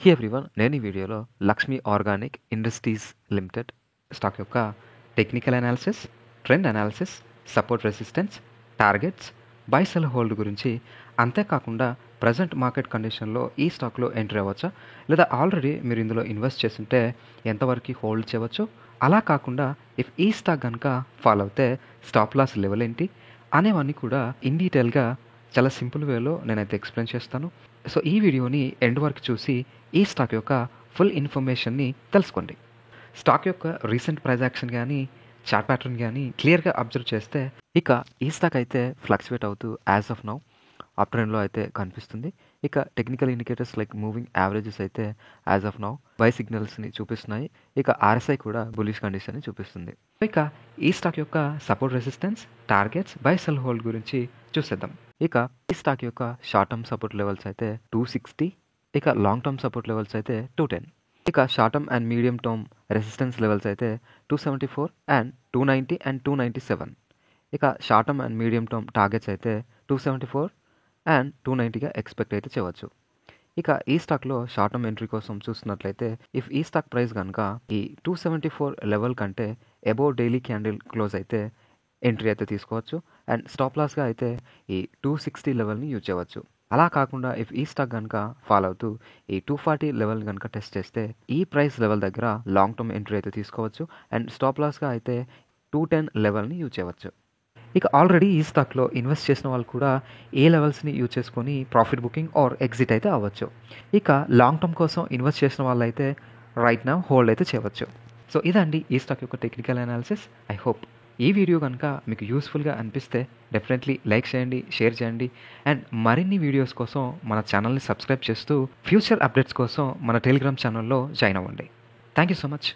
హే everyone, నేను ఈ వీడియోలో Lakshmi organic industries limited stock యొక్క technical analysis, trend analysis, support resistance, targets, buy sell hold గురించి, అంతేకాకుండా ప్రజెంట్ మార్కెట్ కండిషన్లో ఈ స్టాక్లో ఎంట్రీ అవ్వచ్చా, లేదా ఆల్రెడీ మీరు ఇందులో ఇన్వెస్ట్ చేస్తుంటే ఎంతవరకు హోల్డ్ చేయవచ్చు, అలా కాకుండా ఇఫ్ ఈ స్టాక్ కనుక ఫాలో అవుతే స్టాప్ లాస్ లెవెల్ ఏంటి అనేవన్నీ కూడా ఇన్ డీటెయిల్గా చాలా సింపుల్ వేలో నేనైతే ఎక్స్ప్లెయిన్ చేస్తాను. సో ఈ వీడియోని ఎండ్ వరకు చూసి ఈ స్టాక్ యొక్క ఫుల్ ఇన్ఫర్మేషన్ని తెలుసుకోండి. స్టాక్ యొక్క రీసెంట్ ప్రైస్ యాక్షన్ కానీ చార్ట్ ప్యాటర్న్ కానీ క్లియర్గా అబ్జర్వ్ చేస్తే ఇక ఈ స్టాక్ అయితే ఫ్లక్చువేట్ అవుతూ యాజ్ ఆఫ్ నౌ అప్ ట్రెండ్లో అయితే కనిపిస్తుంది. ఇక technical indicators like moving averages అయితే యాజ్ ఆఫ్ నౌ బై సిగ్నల్స్ని చూపిస్తున్నాయి. ఇక ఆర్ఎస్ఐ కూడా బులిష్ కండిషన్ని చూపిస్తుంది. ఇక ఈ స్టాక్ యొక్క support resistance, targets, buy sell hold గురించి చూసేద్దాం. ఇక ఈ స్టాక్ యొక్క షార్ట్ టర్మ్ సపోర్ట్ లెవెల్స్ అయితే 260, ఇక లాంగ్ టర్మ్ సపోర్ట్ లెవెల్స్ అయితే 210. ఇక short term and medium term resistance levels అయితే 274 అండ్ 290 అండ్ 297. ఇక short term and medium term targets అయితే 274 అండ్ 290గా ఎక్స్పెక్ట్ అయితే చేయవచ్చు. ఇక ఈ స్టాక్లో షార్ట్ టర్మ్ ఎంట్రీ కోసం చూస్తున్నట్లయితే ఇఫ్ ఈ స్టాక్ ప్రైస్ కనుక ఈ 274 లెవెల్ కంటే అబోవ్ డైలీ క్యాండిల్ క్లోజ్ అయితే ఎంట్రీ అయితే తీసుకోవచ్చు. అండ్ స్టాప్ లాస్గా అయితే ఈ 260 లెవెల్ని యూజ్ చేయవచ్చు. అలా కాకుండా ఇఫ్ ఈ స్టాక్ కనుక ఫాలో అవుతూ ఈ 240 లెవెల్ కనుక టెస్ట్ చేస్తే ఈ ప్రైస్ లెవెల్ దగ్గర లాంగ్ టర్మ్ ఎంట్రీ అయితే తీసుకోవచ్చు. అండ్ స్టాప్ లాస్గా అయితే 210 లెవెల్ని యూజ్ చేయవచ్చు. ఇక ఆల్రెడీ ఈ స్టాక్లో ఇన్వెస్ట్ చేసిన వాళ్ళు కూడా ఏ లెవెల్స్ని యూజ్ చేసుకొని ప్రాఫిట్ బుకింగ్ ఆర్ ఎగ్జిట్ అయితే అవ్వచ్చు. ఇక లాంగ్ టర్మ్ కోసం ఇన్వెస్ట్ చేసిన వాళ్ళు అయితే రైట్ నౌ హోల్డ్ అయితే చేయవచ్చు. సో ఇదండి ఈ స్టాక్ యొక్క టెక్నికల్ అనాలిసిస్. ఐ హోప్ ఈ వీడియో కనుక మీకు యూస్ఫుల్గా అనిపిస్తే డెఫినెట్లీ లైక్ చేయండి, షేర్ చేయండి. అండ్ మరిన్ని వీడియోస్ కోసం మన ఛానల్ని సబ్స్క్రైబ్ చేస్తూ ఫ్యూచర్ అప్డేట్స్ కోసం మన టెలిగ్రామ్ ఛానల్లో జాయిన్ అవ్వండి. Thank you so much.